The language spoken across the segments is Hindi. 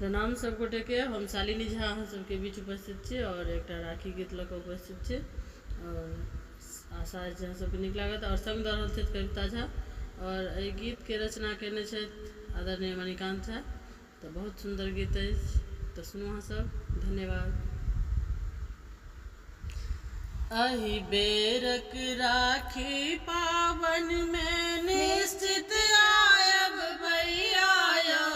प्रणाम सब गोटे के। हम शालिनी झा अहाँ सबके बीच उपस्थित छी और एक राखी गीत लऽ कऽ उपस्थित छी और आशा अछि अहाँ सबके नीक लागत। और संग दऽ रहल छथि कविता झा और एहि गीत के रचना केने छथि आदरणीय मणिकांत झा। तो बहुत सुंदर गीत अछि, तो सुनू अहाँ सब। धन्यवाद। अहि बेरक राखी पावन में निश्चित आयब भैया यो।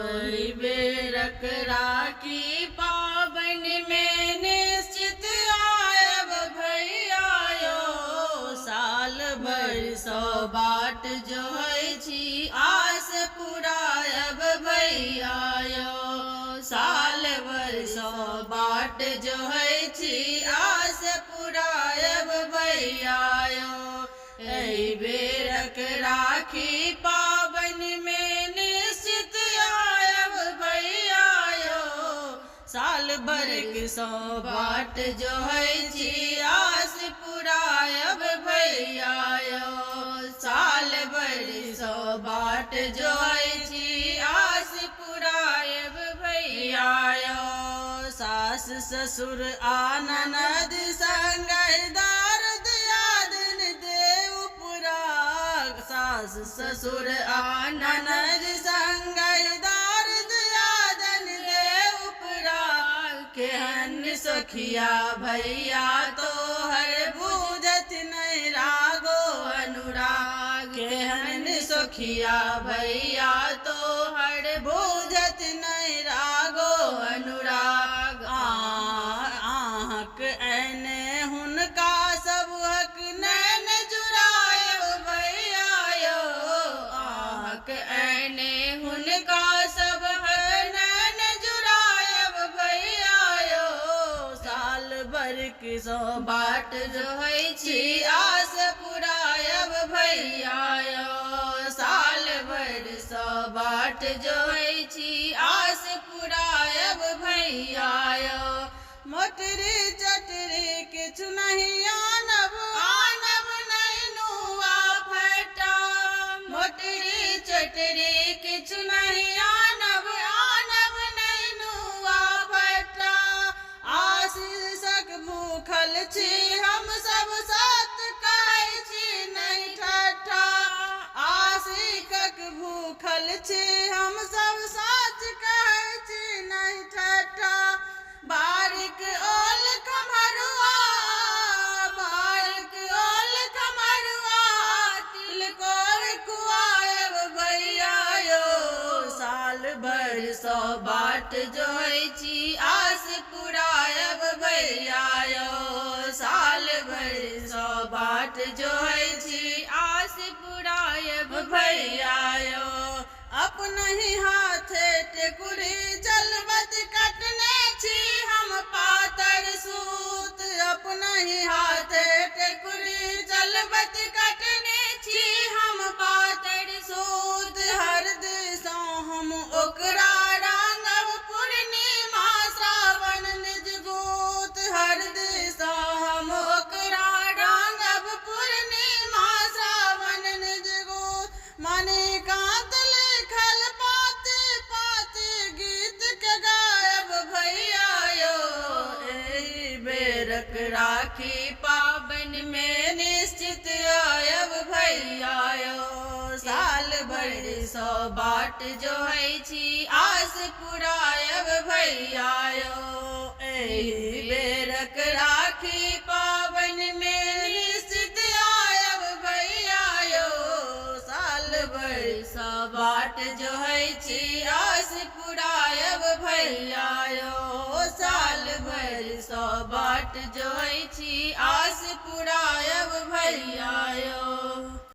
अहि बेरक राखी पावन में निश्चित आयब भैया यो। साल भरि सौ बाट जोहै छी आस पुरायब भैया यो। साल भरि सौ बाट जोहै छी आस पुरायब भैया यो। एहि बेरक राखी पावन में निश्चित आयब भैया यो। साल भरिक सौ बाट जोहै छी आस पुरायब भैया यो। साल भरि सौ बाट जोहै छी आस पुरायब भैया यो। सास ससुर आ ननद संगहि दारद यादन देव पुराग। सास ससुर आ ननद संगहि दारद यादन देव पुराग। केहन सखिया भैया तोहर बुझत नहीं रागो अनुराग। केहन सखिया भैया तोहर बुझत नहीं रागो अनुराग। आहक ऐने हुनका सब हक नैन जुरायब भैया यो। आहक ऐने हुनका सब हक नैन जुरायब भैया यो। साल भरिक सौ बाट जोहै छी आस पुरायब भैया यो। साल भरि सौ बाट जोहै छी आस पुरायब भैया यो। मोटरी चटरी किछु नहीं आनब, आनब नहीं नुआ फटा। मोटरी चटरी किछु नहीं आनब, आनब नहीं नुआ फटा। आशीषक भूखल छी हम सब सत कहै छी नहीं ठट्ठा। आशीषक भूखल छी हम सब सच कहै छी नहीं ठट्ठा। बारिक ओल खमरुआ, बारिक ओल खमरुआ तिलकोर खुआयब भैया यो। साल भरि सौ बाट जोहै छी आस पुरायब भैया यो। साल भरि सौ बाट जोहै छी आस पुरायब भैया यो। अपनहि हाथे टेकुरी जलबत कटने छी हम पातर सूत। अपनहि हाथे टेकुरी जलबत कटने छी हम पातर सूत। हर दिसों हम ओकरा रांगब पूर्णिमा श्रावण निज गोत। हर दिसों हम ओकरा रांगब पूर्णिमा श्रावण निज गोत। मणिकांत लिखल पाती पाती गीत के गायब भैया यो। एहि बेरक राखी पावन में निश्चित आयब भैया यो। साल भरि सौ बाट जोहै छी आस पुरायब भैया यो। एहि बेरक राखी पावन में निश्चित आयब भैया यो। साल भरि सौ बाट जोहै छी आस पुरायब भैया यो। साल भरि सौ बाट जोहै छी आस पुरायब भैया यो।